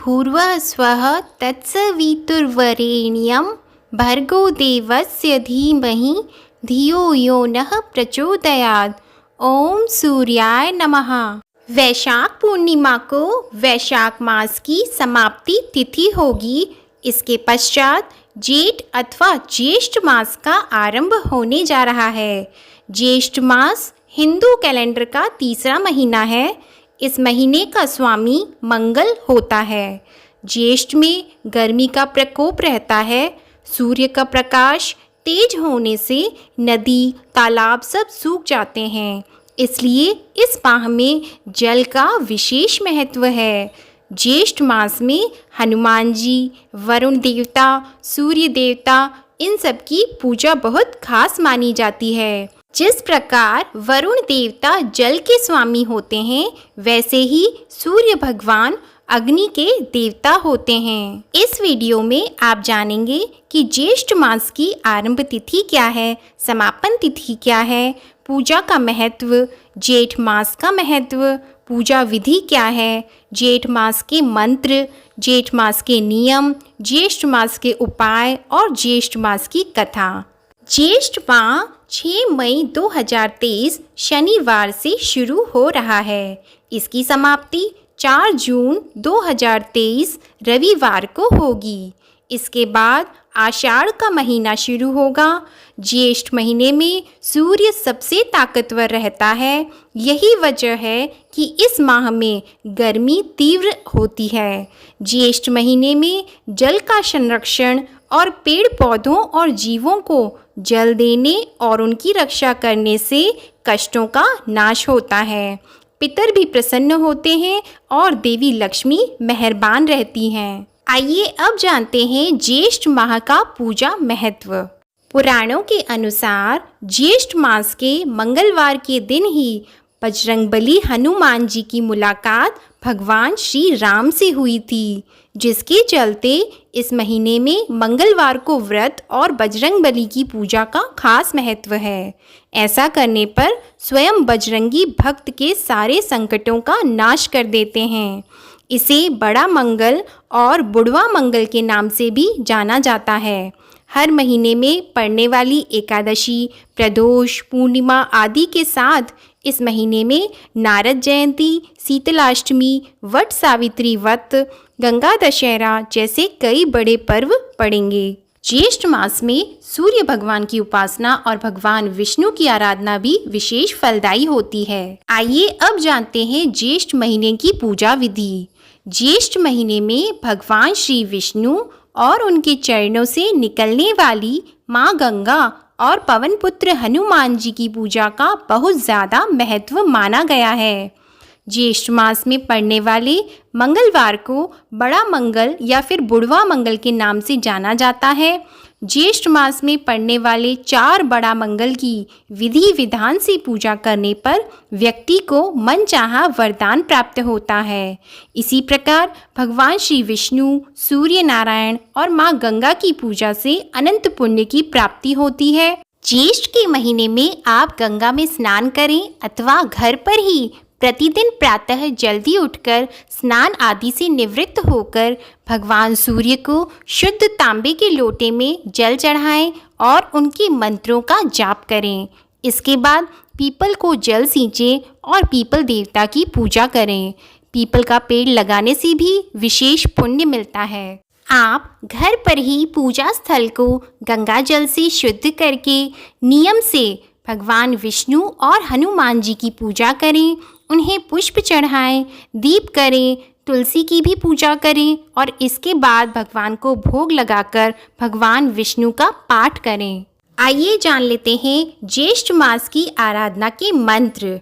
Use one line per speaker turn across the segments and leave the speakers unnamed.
भूर्भुवः स्वः तत्सवितुर्वरेण्यं भर्गो देवस्य धीमहि धियो यो नः प्रचोदयात्। ओम सूर्याय नमः। वैशाख पूर्णिमा को वैशाख मास की समाप्ति तिथि होगी। इसके पश्चात जेठ अथवा ज्येष्ठ मास का आरंभ होने जा रहा है। ज्येष्ठ मास हिंदू कैलेंडर का तीसरा महीना है। इस महीने का स्वामी मंगल होता है। ज्येष्ठ में गर्मी का प्रकोप रहता है। सूर्य का प्रकाश तेज होने से नदी तालाब सब सूख जाते हैं, इसलिए इस माह में जल का विशेष महत्व है। ज्येष्ठ मास में हनुमान जी, वरुण देवता, सूर्य देवता इन सब की पूजा बहुत खास मानी जाती है। जिस प्रकार वरुण देवता जल के स्वामी होते हैं, वैसे ही सूर्य भगवान अग्नि के देवता होते हैं। इस वीडियो में आप जानेंगे कि ज्येष्ठ मास की आरंभ तिथि क्या है, समापन तिथि क्या है, पूजा का महत्व, जेठ मास का महत्व, पूजा विधि क्या है, जेठ मास के मंत्र, जेठ मास के नियम, ज्येष्ठ मास के उपाय और ज्येष्ठ मास की कथा। ज्येष्ठ माह 6 मई 2023 शनिवार से शुरू हो रहा है। इसकी समाप्ति 4 जून 2023 रविवार को होगी। इसके बाद आषाढ़ का महीना शुरू होगा। ज्येष्ठ महीने में सूर्य सबसे ताकतवर रहता है। यही वजह है कि इस माह में गर्मी तीव्र होती है। ज्येष्ठ महीने में जल का संरक्षण और पेड़ पौधों और जीवों को जल देने और उनकी रक्षा करने से कष्टों का नाश होता है। पितर भी प्रसन्न होते हैं और देवी लक्ष्मी मेहरबान रहती हैं। आइए अब जानते हैं ज्येष्ठ माह का पूजा महत्व। पुराणों के अनुसार ज्येष्ठ मास के मंगलवार के दिन ही बजरंगबली हनुमान जी की मुलाकात भगवान श्री राम से हुई थी, जिसके चलते इस महीने में मंगलवार को व्रत और बजरंगबली की पूजा का खास महत्व है। ऐसा करने पर स्वयं बजरंगी भक्त के सारे संकटों का नाश कर देते हैं। इसे बड़ा मंगल और बुढ़वा मंगल के नाम से भी जाना जाता है। हर महीने में पड़ने वाली एकादशी, प्रदोष, पूर्णिमा आदि के साथ इस महीने में नारद जयंती, शीतलाष्टमी, वट सावित्री व्रत, गंगा दशहरा जैसे कई बड़े पर्व पड़ेंगे। ज्येष्ठ मास में सूर्य भगवान की उपासना और भगवान विष्णु की आराधना भी विशेष फलदायी होती है। आइए अब जानते हैं ज्येष्ठ महीने की पूजा विधि। ज्येष्ठ महीने में भगवान श्री विष्णु और उनके चरणों से निकलने वाली माँ गंगा और पवन पुत्र हनुमान जी की पूजा का बहुत ज़्यादा महत्व माना गया है। ज्येष्ठ मास में पड़ने वाले मंगलवार को बड़ा मंगल या फिर बुढ़वा मंगल के नाम से जाना जाता है। ज्येष्ठ मास में पड़ने वाले 4 बड़ा मंगल की विधि विधान से पूजा करने पर व्यक्ति को मनचाहा वरदान प्राप्त होता है। इसी प्रकार भगवान श्री विष्णु, सूर्य नारायण और माँ गंगा की पूजा से अनंत पुण्य की प्राप्ति होती है। ज्येष्ठ के महीने में आप गंगा में स्नान करें अथवा घर पर ही प्रतिदिन प्रातः जल्दी उठकर स्नान आदि से निवृत्त होकर भगवान सूर्य को शुद्ध तांबे के लोटे में जल चढ़ाएं और उनके मंत्रों का जाप करें। इसके बाद पीपल को जल सींचें और पीपल देवता की पूजा करें। पीपल का पेड़ लगाने से भी विशेष पुण्य मिलता है। आप घर पर ही पूजा स्थल को गंगा जल से शुद्ध करके नियम से भगवान विष्णु और हनुमान जी की पूजा करें। उन्हें पुष्प चढ़ाएं, दीप करें, तुलसी की भी पूजा करें और इसके बाद भगवान को भोग लगाकर भगवान विष्णु का पाठ करें। आइए जान लेते हैं ज्येष्ठ मास की आराधना के मंत्र।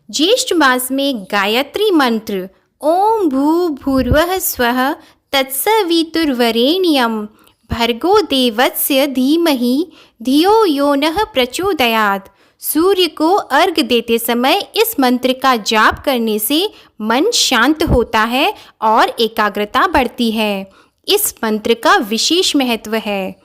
ज्येष्ठ मास में गायत्री मंत्र ओम भूर्भुवः स्वः तत्सवितुर्वरेण्यं भर्गो देवस्य धीमहि धियो यो नः प्रचोदयात्। सूर्य को अर्घ देते समय इस मंत्र का जाप करने से मन शांत होता है और एकाग्रता बढ़ती है। इस मंत्र का विशेष महत्व है।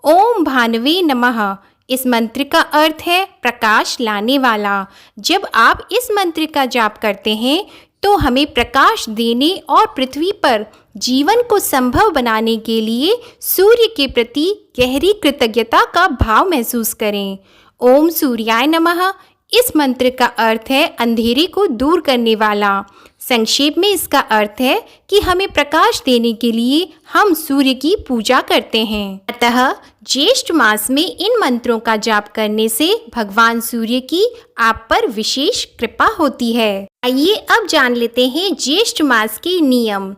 ओम भानवे नमः। इस मंत्र का अर्थ है प्रकाश लाने वाला। जब आप इस मंत्र का जाप करते हैं तो हमें प्रकाश देने और पृथ्वी पर जीवन को संभव बनाने के लिए सूर्य के प्रति गहरी कृतज्ञता का भाव महसूस करें। ओम सूर्याय नमः। इस मंत्र का अर्थ है अंधेरे को दूर करने वाला। संक्षेप में इसका अर्थ है कि हमें प्रकाश देने के लिए हम सूर्य की पूजा करते हैं। अतः ज्येष्ठ मास में इन मंत्रों का जाप करने से भगवान सूर्य की आप पर विशेष कृपा होती है। आइए अब जान लेते हैं ज्येष्ठ मास के नियम।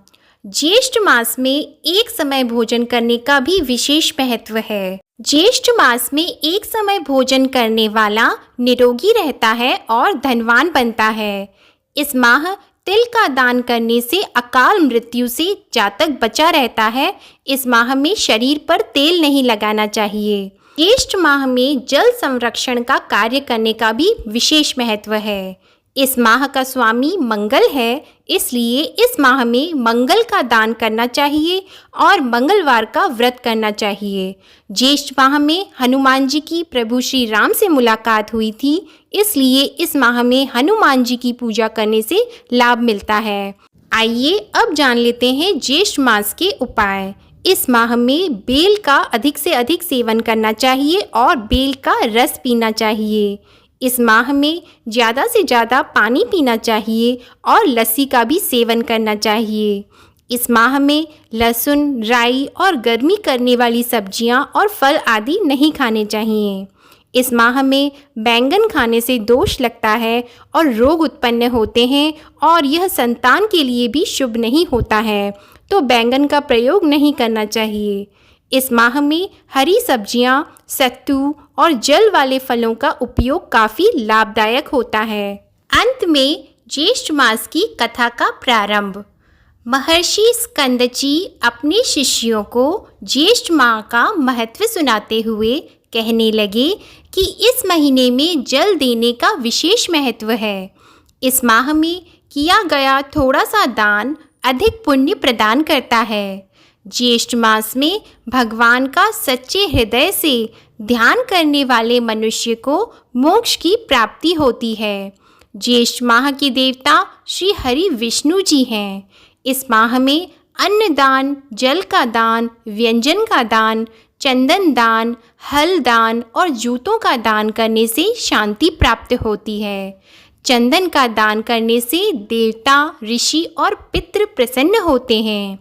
ज्येष्ठ मास में एक समय भोजन करने का भी विशेष महत्व है। ज्येष्ठ मास में एक समय भोजन करने वाला निरोगी रहता है और धनवान बनता है। इस माह तिल का दान करने से अकाल मृत्यु से जातक बचा रहता है। इस माह में शरीर पर तेल नहीं लगाना चाहिए। ज्येष्ठ माह में जल संरक्षण का कार्य करने का भी विशेष महत्व है। इस माह का स्वामी मंगल है, इसलिए इस माह में मंगल का दान करना चाहिए और मंगलवार का व्रत करना चाहिए। ज्येष्ठ माह में हनुमान जी की प्रभु श्री राम से मुलाकात हुई थी, इसलिए इस माह में हनुमान जी की पूजा करने से लाभ मिलता है। आइए अब जान लेते हैं ज्येष्ठ मास के उपाय। इस माह में बेल का अधिक से अधिक सेवन करना चाहिए और बेल का रस पीना चाहिए। इस माह में ज़्यादा से ज़्यादा पानी पीना चाहिए और लस्सी का भी सेवन करना चाहिए। इस माह में लहसुन, राई और गर्मी करने वाली सब्जियां और फल आदि नहीं खाने चाहिए। इस माह में बैंगन खाने से दोष लगता है और रोग उत्पन्न होते हैं और यह संतान के लिए भी शुभ नहीं होता है, तो बैंगन का प्रयोग नहीं करना चाहिए। इस माह में हरी सब्जियां, सत्तू और जल वाले फलों का उपयोग काफ़ी लाभदायक होता है। अंत में ज्येष्ठ मास की कथा का प्रारंभ। महर्षि स्कंदजी अपने शिष्यों को ज्येष्ठ माह का महत्व सुनाते हुए कहने लगे कि इस महीने में जल देने का विशेष महत्व है। इस माह में किया गया थोड़ा सा दान अधिक पुण्य प्रदान करता है। ज्येष्ठ मास में भगवान का सच्चे हृदय से ध्यान करने वाले मनुष्य को मोक्ष की प्राप्ति होती है। ज्येष्ठ माह के देवता श्री हरि विष्णु जी हैं। इस माह में अन्न दान, जल का दान, व्यंजन का दान, चंदन दान, हल दान और जूतों का दान करने से शांति प्राप्त होती है। चंदन का दान करने से देवता, ऋषि और पितृ प्रसन्न होते हैं।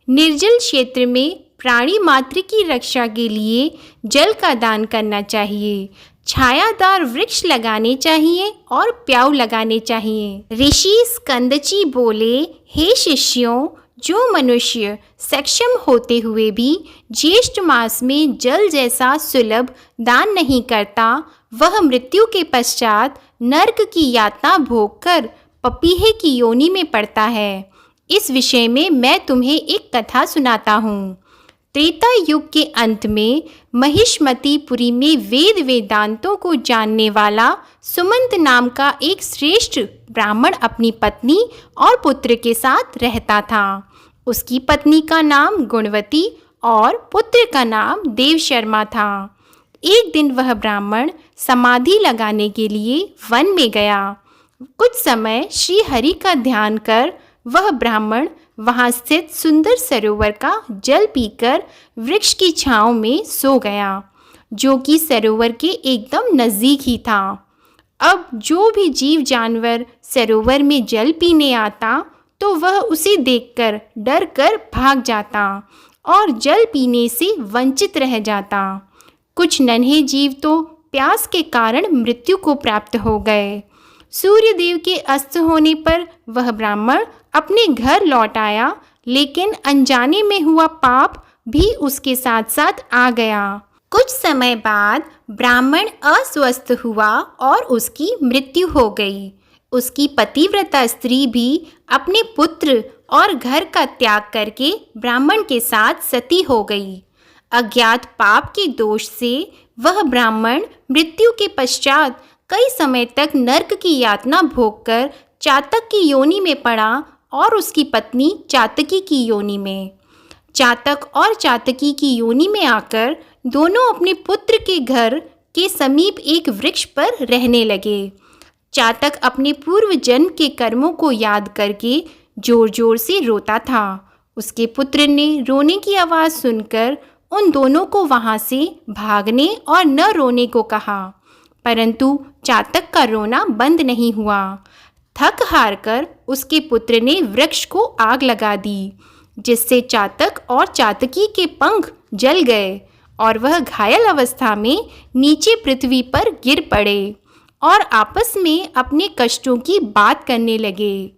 निर्जल क्षेत्र में प्राणी मात्र की रक्षा के लिए जल का दान करना चाहिए। छायादार वृक्ष लगाने चाहिए और प्याऊ लगाने चाहिए। ऋषि स्कंदजी बोले, हे शिष्यों, जो मनुष्य सक्षम होते हुए भी ज्येष्ठ मास में जल जैसा सुलभ दान नहीं करता, वह मृत्यु के पश्चात नरक की यातना भोगकर पपीहे की योनि में पड़ता है। इस विषय में मैं तुम्हें एक कथा सुनाता हूँ। त्रेता युग के अंत में महिष्मतीपुरी में वेद वेदांतों को जानने वाला सुमंत नाम का एक श्रेष्ठ ब्राह्मण अपनी पत्नी और पुत्र के साथ रहता था। उसकी पत्नी का नाम गुणवती और पुत्र का नाम देव शर्मा था। एक दिन वह ब्राह्मण समाधि लगाने के लिए वन में गया। कुछ समय श्री हरि का ध्यान कर वह ब्राह्मण वहाँ स्थित सुंदर सरोवर का जल पीकर वृक्ष की छांव में सो गया, जो कि सरोवर के एकदम नज़दीक ही था। अब जो भी जीव जानवर सरोवर में जल पीने आता तो वह उसे देखकर डर कर भाग जाता और जल पीने से वंचित रह जाता। कुछ नन्हे जीव तो प्यास के कारण मृत्यु को प्राप्त हो गए। सूर्य देव के अस्त होने पर वह ब्राह्मण अपने घर लौट आया, लेकिन अनजाने में हुआ पाप भी उसके साथ साथ आ गया। कुछ समय बाद ब्राह्मण अस्वस्थ हुआ और उसकी मृत्यु हो गई। उसकी पतिव्रता स्त्री भी अपने पुत्र और घर का त्याग करके ब्राह्मण के साथ सती हो गई। अज्ञात पाप के दोष से वह ब्राह्मण मृत्यु के पश्चात कई समय तक नरक की यातना भोगकर चातक की योनि में पड़ा और उसकी पत्नी चातकी की योनि में। चातक और चातकी की योनि में आकर दोनों अपने पुत्र के घर के समीप एक वृक्ष पर रहने लगे। चातक अपने पूर्व जन्म के कर्मों को याद करके जोर जोर से रोता था। उसके पुत्र ने रोने की आवाज़ सुनकर उन दोनों को वहाँ से भागने और न रोने को कहा, परंतु चातक का रोना बंद नहीं हुआ। थक हार कर उसके पुत्र ने वृक्ष को आग लगा दी, जिससे चातक और चातकी के पंख जल गए और वह घायल अवस्था में नीचे पृथ्वी पर गिर पड़े और आपस में अपने कष्टों की बात करने लगे।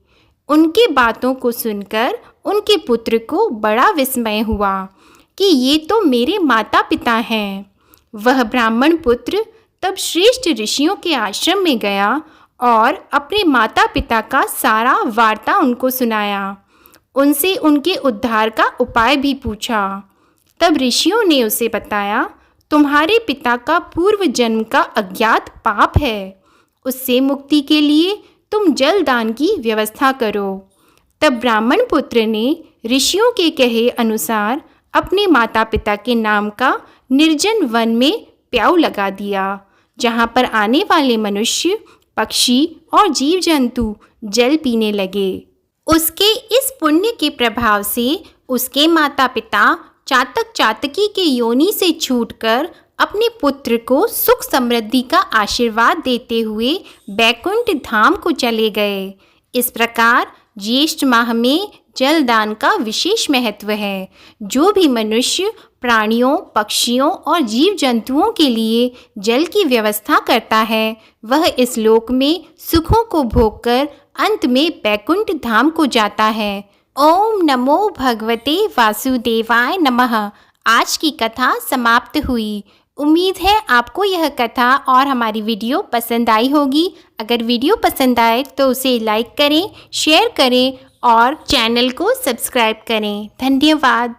उनके बातों को सुनकर उनके पुत्र को बड़ा विस्मय हुआ कि ये तो मेरे माता पिता हैं। वह ब्राह्मण पुत्र तब श्रेष्ठ ऋषियों के आश्रम में गया और अपने माता पिता का सारा वार्ता उनको सुनाया। उनसे उनके उद्धार का उपाय भी पूछा। तब ऋषियों ने उसे बताया, तुम्हारे पिता का पूर्व जन्म का अज्ञात पाप है, उससे मुक्ति के लिए तुम जल दान की व्यवस्था करो। तब ब्राह्मण पुत्र ने ऋषियों के कहे अनुसार अपने माता पिता के नाम का निर्जन वन में प्याऊ लगा दिया, जहाँ पर आने वाले मनुष्य, पक्षी और जीव जंतु जल पीने लगे। उसके इस पुण्य के प्रभाव से उसके माता पिता चातक चातकी के योनि से छूटकर अपने पुत्र को सुख समृद्धि का आशीर्वाद देते हुए बैकुंठ धाम को चले गए। इस प्रकार ज्येष्ठ माह में जल दान का विशेष महत्व है। जो भी मनुष्य प्राणियों, पक्षियों और जीव जंतुओं के लिए जल की व्यवस्था करता है, वह इस लोक में सुखों को भोगकर अंत में बैकुंठ धाम को जाता है। ओम नमो भगवते वासुदेवाय नमः। आज की कथा समाप्त हुई। उम्मीद है आपको यह कथा और हमारी वीडियो पसंद आई होगी। अगर वीडियो पसंद आए तो उसे लाइक करें, शेयर करें और चैनल को सब्सक्राइब करें। धन्यवाद।